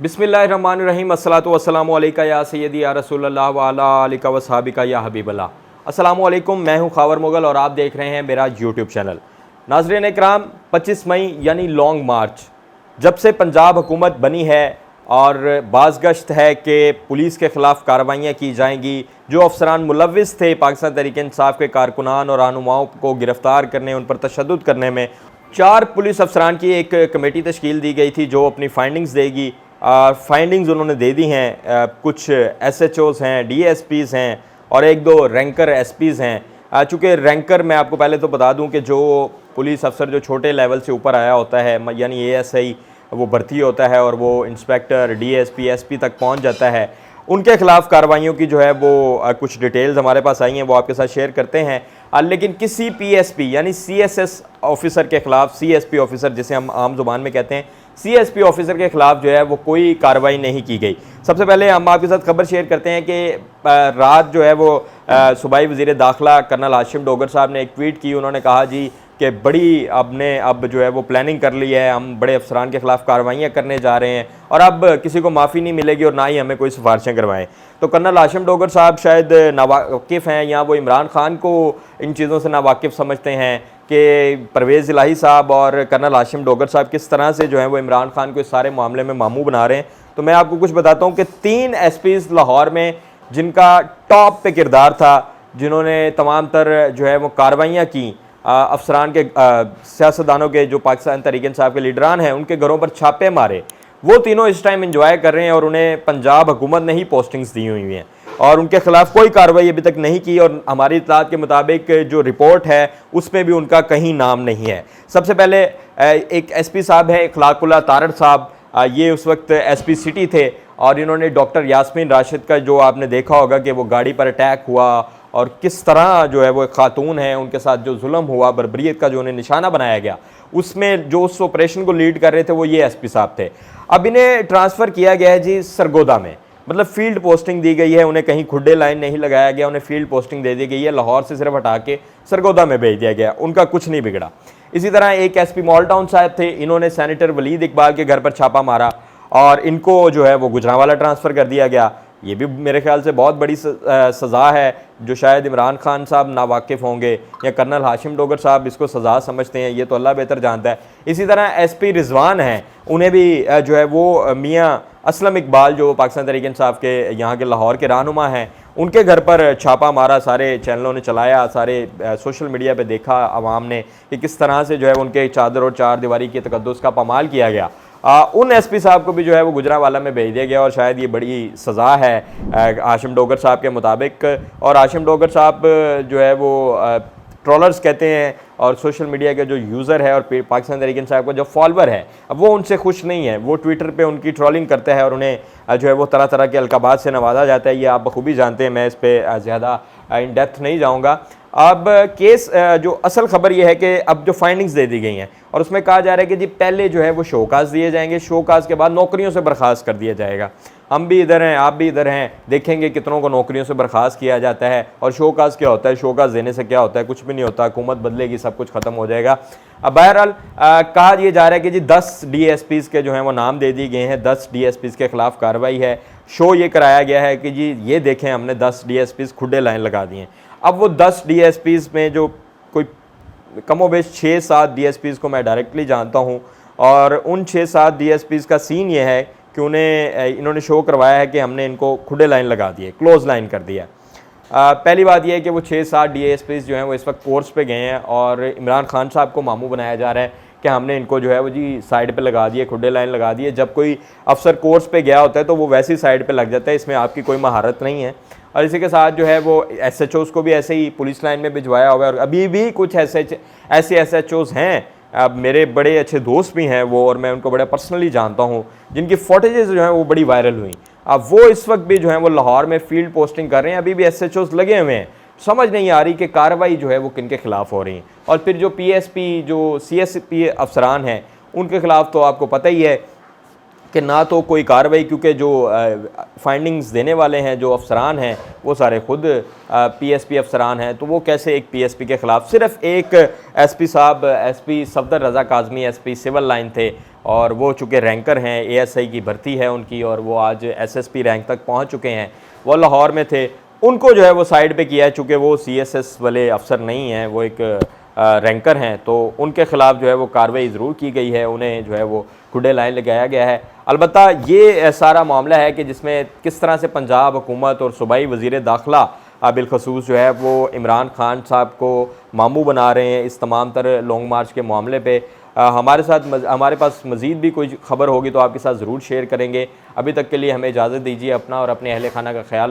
बिस्मिल्लाहिर्रहमानिर्रहीम अस्सलातु वस्सलामु अलैका या सय्यदी या रसूलल्लाह व अला आलिका व सहाबिका या हबीबल्लाह। अस्सलामु अलैकुम, मैं हूं खावर मुगल और आप देख रहे हैं मेरा यूट्यूब चैनल। नाज़रीन इकराम, 25 मई यानी लॉन्ग मार्च जब से पंजाब हुकूमत बनी है और बाज़गश्त है कि पुलिस के ख़िलाफ़ कार्रवाइयाँ की जाएंगी। जो अफसरान मुलव्विस थे पाकिस्तान तहरीक इंसाफ के कारकुनान और रहनुमाओं को गिरफ़्तार करने, उन पर तशद्दुद करने में 4 पुलिस अफसरान की एक कमेटी तश्कील दी गई थी जो अपनी फाइंडिंग्स देगी। फाइंडिंग्स उन्होंने दे दी हैं। कुछ SHOs हैं, DSPs हैं और 1-2 रैंकर SPs हैं। चूँकि रैंकर मैं आपको पहले तो बता दूं कि जो पुलिस अफसर जो छोटे लेवल से ऊपर आया होता है यानी ASI वो भर्ती होता है और वो इंस्पेक्टर DSP SP तक पहुंच जाता है, उनके ख़िलाफ़ कार्रवाइयों की जो है वो कुछ डिटेल्स हमारे पास आई हैं, वो आपके साथ शेयर करते हैं। लेकिन किसी PSP यानी CSS ऑफ़िसर के ख़िलाफ़, CSP ऑफ़िसर जिसे हम आम ज़ुबान में कहते हैं, CSP ऑफ़िसर के ख़िलाफ़ जो है वो कोई कार्रवाई नहीं की गई। सबसे पहले हम आपके साथ खबर शेयर करते हैं कि रात जो है वो सूबाई वज़ीर दाखिला कर्नल हाशिम डोगर साहब ने एक ट्वीट की। उन्होंने कहा जी कि बड़ी अब जो है वो प्लानिंग कर ली है, हम बड़े अफसरान के ख़िलाफ़ कार्रवाइयाँ करने जा रहे हैं और अब किसी को माफ़ी नहीं मिलेगी और ना ही हमें कोई सिफारिशें करवाएं। तो कर्नल हाशिम डोगर साहब शायद नावाकिफ़ हैं या वो इमरान खान को इन चीज़ों से नावाकिफ़ समझते हैं कि परवेज़ इलाही साहब और कर्नल हाशिम डोगर साहब किस तरह से जो है वो इमरान खान को इस सारे मामले में मामू बना रहे हैं। तो मैं आपको कुछ बताता हूँ कि 3 SPs लाहौर में जिनका टॉप पे किरदार था, जिन्होंने तमाम तर जो है वो कार्रवाइयाँ की, अफसरान के सियासतदानों के जो पाकिस्तान तहरीक इंसाफ के लीडरान हैं उनके घरों पर छापे मारे, वो तीनों इस टाइम एंजॉय कर रहे हैं और उन्हें पंजाब हुकूमत ने ही पोस्टिंग्स दी हुई हैं और उनके खिलाफ कोई कार्रवाई अभी तक नहीं की और हमारी इत्तलात के मुताबिक जो रिपोर्ट है उसमें भी उनका कहीं नाम नहीं है। सबसे पहले एक SP साहब है इखलाकुल्लाह तारड़ साहब, ये उस वक्त SP सिटी थे और इन्होंने डॉक्टर यास्मीन राशिद का जो आपने देखा होगा कि वो गाड़ी पर अटैक हुआ और किस तरह जो है वो एक खातून है उनके साथ जो जुल्म हुआ, बर्बरियत का जो उन्हें निशाना बनाया गया, उसमें जो उस ऑपरेशन को लीड कर रहे थे वो ये SP साहब थे। अब इन्हें ट्रांसफ़र किया गया है जी सरगोदा में, मतलब फील्ड पोस्टिंग दी गई है, उन्हें कहीं खुड्डे लाइन नहीं लगाया गया, उन्हें फील्ड पोस्टिंग दे दी गई है, लाहौर से सिर्फ हटा के सरगोदा में भेज दिया गया, उनका कुछ नहीं बिगड़ा। इसी तरह एक SP मॉल टाउन साहब थे, इन्होंने सेनेटर वलीद इकबाल के घर पर छापा मारा और इनको जो है वो गुजरांवाला ट्रांसफ़र कर दिया गया। ये भी मेरे ख्याल से बहुत बड़ी सज़ा है जो शायद इमरान खान साहब नावाकिफ़ होंगे या कर्नल हाशिम डोगर साहब इसको सज़ा समझते हैं, ये तो अल्लाह बेहतर जानता है। इसी तरह SP रिजवान हैं, उन्हें भी जो है वो मियाँ असलम इकबाल जो पाकिस्तान तहरीक इंसाफ के यहाँ के लाहौर के रहनुमा हैं, उनके घर पर छापा मारा, सारे चैनलों ने चलाया, सारे सोशल मीडिया पे देखा आवाम ने कि किस तरह से जो है उनके चादर और चार दीवारी के तकद्दुस का पामाल किया गया। उन SP साहब को भी जो है वो गुजरांवाला में भेज दिया गया और शायद ये बड़ी सज़ा है हाशिम डोगर साहब के मुताबिक। और हाशिम डोगर साहब जो है वो ट्रोलर्स कहते हैं और सोशल मीडिया के जो यूज़र है और पाकिस्तान तहरीक इंसाफ का जो फॉलोअर है अब वो उनसे खुश नहीं है, वो ट्विटर पे उनकी ट्रोलिंग करता है और उन्हें जो है वो तरह तरह के अलकाबात से नवाजा जाता है। ये आप बखूबी जानते हैं, मैं इस पर ज़्यादा इन डेप्थ नहीं जाऊँगा। अब केस जो असल खबर ये है कि अब जो फाइंडिंग्स दे दी गई हैं और उसमें कहा जा रहा है कि जी पहले जो है वो शोकाज दिए जाएंगे, शोकाज के बाद नौकरियों से बर्खास्त कर दिया जाएगा। हम भी इधर हैं, आप भी इधर हैं, देखेंगे कितनों को नौकरियों से बर्खास्त किया जाता है। और शोकाज क्या होता है, शोकाज देने से क्या होता है, कुछ भी नहीं होता, हुकूमत बदलेगी, सब कुछ ख़त्म हो जाएगा। अब बहरहाल कहा यह जा रहा है कि जी 10 DSPs के जो हैं वो नाम दे दिए गए हैं, 10 DSPs के ख़िलाफ़ कार्रवाई है। शो ये कराया गया है कि जी ये देखें हमने 10 DSPs खुडे लाइन लगा दिए हैं। अब वो 10 DSPs में जो कोई कमोबेश 6-7 DSPs को मैं डायरेक्टली जानता हूँ और उन 6-7 DSPs का सीन ये है कि उन्हें इन्होंने शो करवाया है कि हमने इनको खुडे लाइन लगा दिए, क्लोज लाइन कर दिया। पहली बात यह है कि वो 6-7 DSPs जो हैं वो इस वक्त कोर्स पे गए हैं और इमरान खान साहब को मामू बनाया जा रहा है कि हमने इनको जो है वो जी साइड पे लगा दिए, खुडे लाइन लगा दिए। जब कोई अफसर कोर्स पे गया होता है तो वो वैसी साइड पे लग जाता है, इसमें आपकी कोई महारत नहीं है। और इसी के साथ जो है वो SHOs को भी ऐसे ही पुलिस लाइन में भिजवाया हुआ है और अभी भी कुछ ऐसे SHOs हैं, अब मेरे बड़े अच्छे दोस्त भी हैं वो और मैं उनको बड़ा पर्सनली जानता हूँ, जिनकी फोटेजेस जो हैं वो बड़ी वायरल हुई। अब वो इस वक्त भी जो है वो लाहौर में फील्ड पोस्टिंग कर रहे हैं, अभी भी SHOs लगे हुए हैं। समझ नहीं आ रही कि कार्रवाई जो है वो किन के ख़िलाफ़ हो रही है। और फिर जो PSP जो CSP अफसरान हैं उनके ख़िलाफ़ तो आपको पता ही है कि ना तो कोई कार्रवाई, क्योंकि जो फाइंडिंग्स देने वाले हैं जो अफसरान हैं वो सारे खुद पीएसपी अफसरान हैं, तो वो कैसे एक पीएसपी के ख़िलाफ़, सिर्फ एक एसपी साहब, एसपी सफदर रज़ा काज़मी एसपी सिविल लाइन थे और वो चूँकि रैंकर हैं, एएसआई की भर्ती है उनकी और वो आज एसएसपी रैंक तक पहुँच चुके हैं, वो लाहौर में थे, उनको जो है वो साइड पे किया है। चूँकि वो सीएसएस वाले अफसर नहीं हैं, वो एक रैंकर हैं, तो उनके ख़िलाफ़ जो है वो कार्रवाई ज़रूर की गई है, उन्हें जो है वो खुडे लाइन लगाया गया है। अलबत्ता ये सारा मामला है कि जिसमें किस तरह से पंजाब हुकूमत और सूबाई वज़ीर दाखिला बिलखसूस जो है वो इमरान खान साहब को मामू बना रहे हैं इस तमाम तर लॉन्ग मार्च के मामले पे। हमारे पास मज़ीद भी कोई ख़बर होगी तो आपके साथ ज़रूर शेयर करेंगे। अभी तक के लिए हमें इजाज़त दीजिए, अपना और अपने अहल खाना का ख्याल